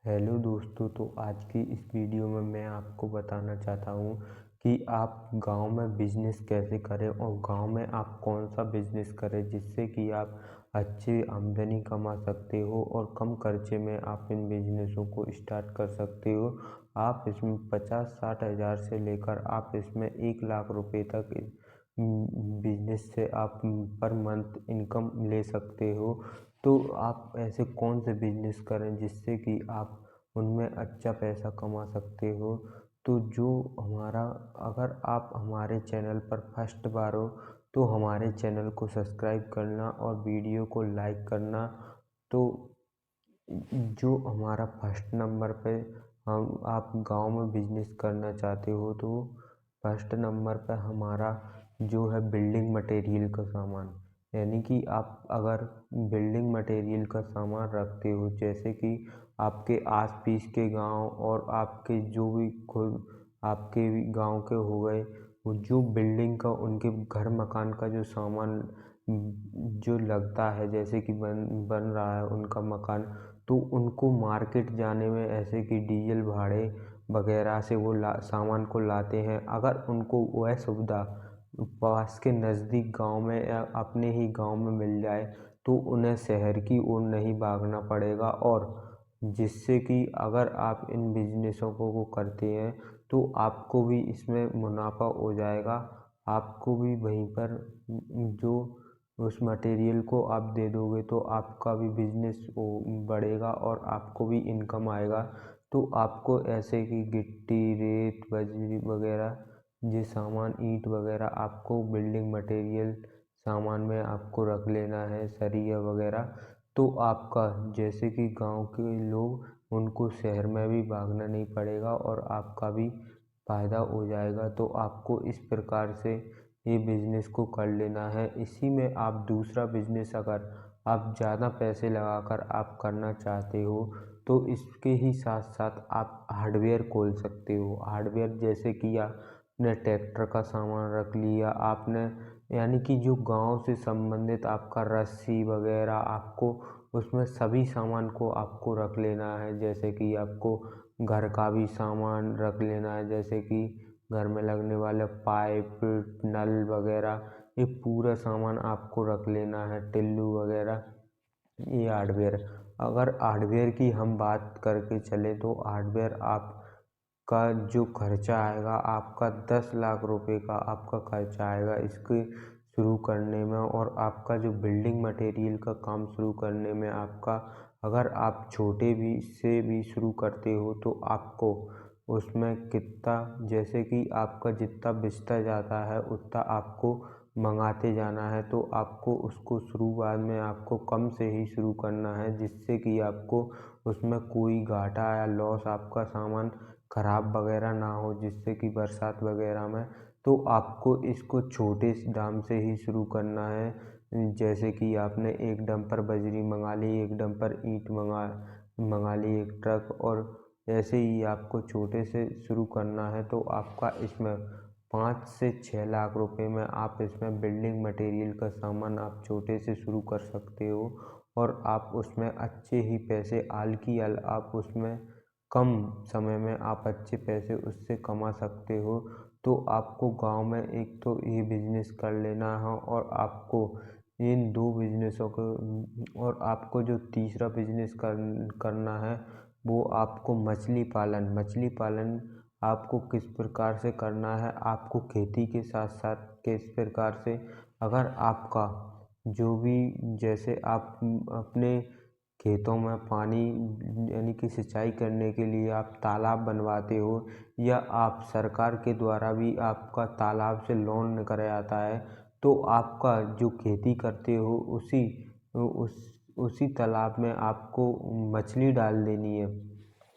Hello दोस्तों, तो आज की इस वीडियो में मैं आपको बताना चाहता हूँ कि आप गांव में बिजनेस कैसे करें और गांव में आप कौन सा बिजनेस करें जिससे कि आप अच्छी आमदनी कमा सकते हो और कम खर्चे में आप इन बिजनेसों को स्टार्ट कर सकते हो। आप इसमें 50-60 हज़ार से लेकर आप इसमें 1 लाख रुपए तक बिजनेस से आप पर मंथ इनकम ले सकते हो। तो आप ऐसे कौन से बिजनेस करें जिससे कि आप उनमें अच्छा पैसा कमा सकते हो। तो जो हमारा अगर आप हमारे चैनल पर फर्स्ट बार हो तो हमारे चैनल को सब्सक्राइब करना और वीडियो को लाइक करना। तो जो हमारा फर्स्ट नंबर पे हम आप गांव में बिजनेस करना चाहते हो तो फर्स्ट नंबर पे हमारा जो है बिल्डिंग मटेरियल का सामान, यानी कि आप अगर बिल्डिंग मटेरियल का सामान रखते हो, जैसे कि आपके आस पास के गांव और आपके जो भी खुद आपके भी गांव के हो गए, वो जो बिल्डिंग का उनके घर मकान का जो सामान जो लगता है, जैसे कि बन बन रहा है उनका मकान, तो उनको मार्केट जाने में ऐसे कि डीजल भाड़े वगैरह से वो सामान को लाते हैं। अगर उनको वह सुविधा पास के नज़दीक गांव में या अपने ही गांव में मिल जाए तो उन्हें शहर की ओर नहीं भागना पड़ेगा, और जिससे कि अगर आप इन बिजनेसों को करते हैं तो आपको भी इसमें मुनाफा हो जाएगा। आपको भी वहीं पर जो उस मटेरियल को आप दे दोगे तो आपका भी बिजनेस बढ़ेगा और आपको भी इनकम आएगा। तो आपको ऐसे कि गिट्टी, रेत, बजरी वगैरह ये सामान, ईंट वगैरह आपको बिल्डिंग मटेरियल सामान में आपको रख लेना है, सरिया वगैरह। तो आपका जैसे कि गांव के लोग, उनको शहर में भी भागना नहीं पड़ेगा और आपका भी फ़ायदा हो जाएगा। तो आपको इस प्रकार से ये बिज़नेस को कर लेना है। इसी में आप दूसरा बिज़नेस अगर आप ज़्यादा पैसे लगाकर आप करना चाहते हो तो इसके ही साथ साथ आप हार्डवेयर खोल सकते हो। हार्डवेयर जैसे कि आपने ट्रैक्टर का सामान रख लिया, आपने यानी कि जो गांव से संबंधित आपका रस्सी वगैरह, आपको उसमें सभी सामान को आपको रख लेना है। जैसे कि आपको घर का भी सामान रख लेना है, जैसे कि घर में लगने वाले पाइप, नल वगैरह, ये पूरा सामान आपको रख लेना है, टिल्लू वगैरह, ये हार्डवेयर। अगर हार्डवेयर की हम बात करके चले तो हार्डवेयर आपका जो खर्चा आएगा, आपका 10 लाख रुपए का आपका खर्चा आएगा इसके शुरू करने में। और आपका जो बिल्डिंग मटेरियल का काम शुरू करने में आपका, अगर आप छोटे भी से भी शुरू करते हो तो आपको उसमें कितना, जैसे कि आपका जितना बिचता जाता है उतना आपको मंगाते जाना है। तो आपको उसको शुरुआत में आपको कम से ही शुरू करना है, जिससे कि आपको उसमें कोई घाटा या लॉस, आपका सामान खराब वगैरह ना हो, जिससे कि बरसात वगैरह में। तो आपको इसको छोटे दाम से ही शुरू करना है। जैसे कि आपने एक डंपर बजरी मंगा ली, एक डंपर ईंट मंगा ली, एक ट्रक, और ऐसे ही आपको छोटे से शुरू करना है। तो आपका इसमें 5 से 6 लाख रुपए में आप इसमें बिल्डिंग मटेरियल का सामान आप छोटे से शुरू कर सकते हो और आप उसमें अच्छे ही पैसे आल की आल आप उसमें कम समय में आप अच्छे पैसे उससे कमा सकते हो। तो आपको गांव में एक तो ये बिजनेस कर लेना है, और आपको इन दो बिजनेसों को, और आपको जो तीसरा बिजनेस करना है वो आपको मछली पालन आपको किस प्रकार से करना है। आपको खेती के साथ साथ किस प्रकार से, अगर आपका जो भी, जैसे आप अपने खेतों में पानी यानी कि सिंचाई करने के लिए आप तालाब बनवाते हो, या आप सरकार के द्वारा भी आपका तालाब से लोन कराया जाता है, तो आपका जो खेती करते हो उसी तालाब में आपको मछली डाल देनी है।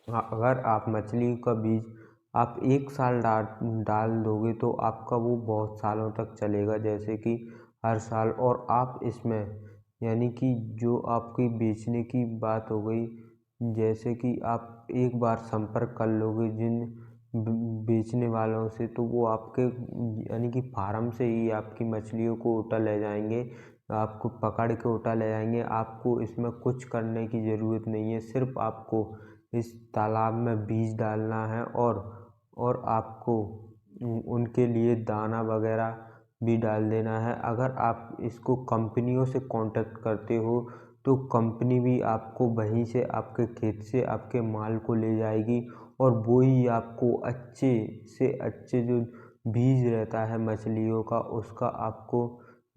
अगर आप मछली का बीज आप 1 साल डाल दोगे तो आपका वो बहुत सालों तक चलेगा, जैसे कि हर साल। और आप इसमें यानी कि जो आपकी बेचने की बात हो गई, जैसे कि आप एक बार संपर्क कर लोगे जिन बेचने वालों से, तो वो आपके यानी कि फार्म से ही आपकी मछलियों को उठा ले जाएंगे, आपको पकड़ के उठा ले जाएंगे। आपको इसमें कुछ करने की ज़रूरत नहीं है, सिर्फ आपको इस तालाब में बीज डालना है और आपको उनके लिए दाना वगैरह भी डाल देना है। अगर आप इसको कंपनियों से कांटेक्ट करते हो तो कंपनी भी आपको वहीं से आपके खेत से आपके माल को ले जाएगी और वो ही आपको अच्छे से अच्छे जो बीज रहता है मछलियों का उसका आपको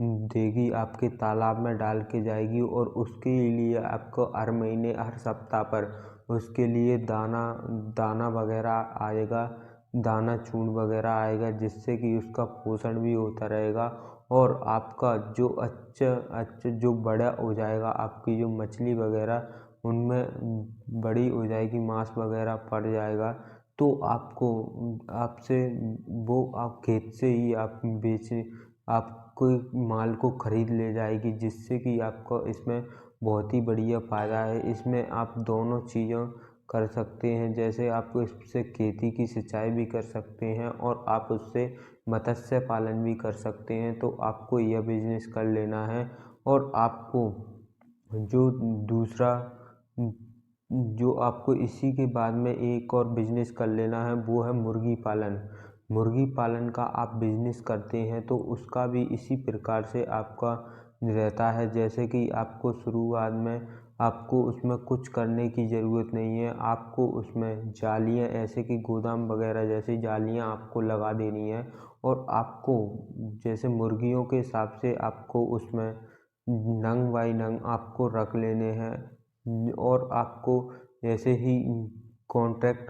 देगी, आपके तालाब में डाल के जाएगी और उसके लिए आपको हर महीने हर सप्ताह पर उसके लिए दाना वगैरह आएगा, दाना चून वगैरह आएगा, जिससे कि उसका पोषण भी होता रहेगा और आपका जो अच्छा जो बड़ा हो जाएगा, आपकी जो मछली वगैरह उनमें बड़ी हो जाएगी, मांस वगैरह पड़ जाएगा, तो आपको आपसे वो आप खेत से ही आप आपको माल को खरीद ले जाएगी, जिससे कि आपको इसमें बहुत ही बढ़िया फ़ायदा है। इसमें आप दोनों चीज़ों कर सकते हैं, जैसे आप इससे खेती की सिंचाई भी कर सकते हैं और आप उससे मत्स्य पालन भी कर सकते हैं। तो आपको यह बिजनेस कर लेना है और आपको जो दूसरा जो आपको इसी के बाद में एक और बिजनेस कर लेना है वो है मुर्गी पालन। मुर्गी पालन का आप बिजनेस करते हैं तो उसका भी इसी प्रकार से आपका रहता है, जैसे कि आपको शुरुआत में आपको उसमें कुछ करने की ज़रूरत नहीं है। आपको उसमें जालियाँ ऐसे कि गोदाम वगैरह जैसी जालियाँ आपको लगा देनी है और आपको जैसे मुर्गियों के हिसाब से आपको उसमें नंग बाई नंग आपको रख लेने हैं और आपको जैसे ही कॉन्ट्रैक्ट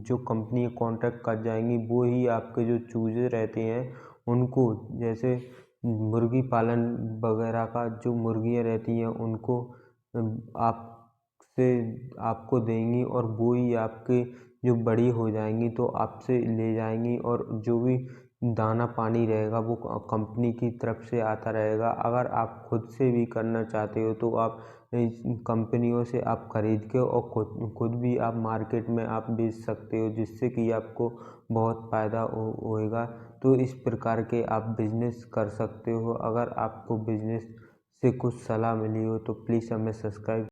जो कंपनी कॉन्ट्रैक्ट कर जाएंगी वो ही आपके जो चूजे रहते हैं उनको जैसे मुर्गी पालन वगैरह का जो मुर्गियाँ रहती हैं उनको आपसे आपको देंगी और वो ही आपके जो बड़ी हो जाएंगी तो आपसे ले जाएंगी और जो भी दाना पानी रहेगा वो कंपनी की तरफ से आता रहेगा। अगर आप खुद से भी करना चाहते हो तो आप कंपनियों से आप खरीद के और खुद भी आप मार्केट में आप बेच सकते हो, जिससे कि आपको बहुत फ़ायदा होएगा। तो इस प्रकार के आप बिजनेस कर सकते हो। अगर आपको बिजनेस से कुछ सलाह मिली हो तो प्लीज़ हमें सब्सक्राइब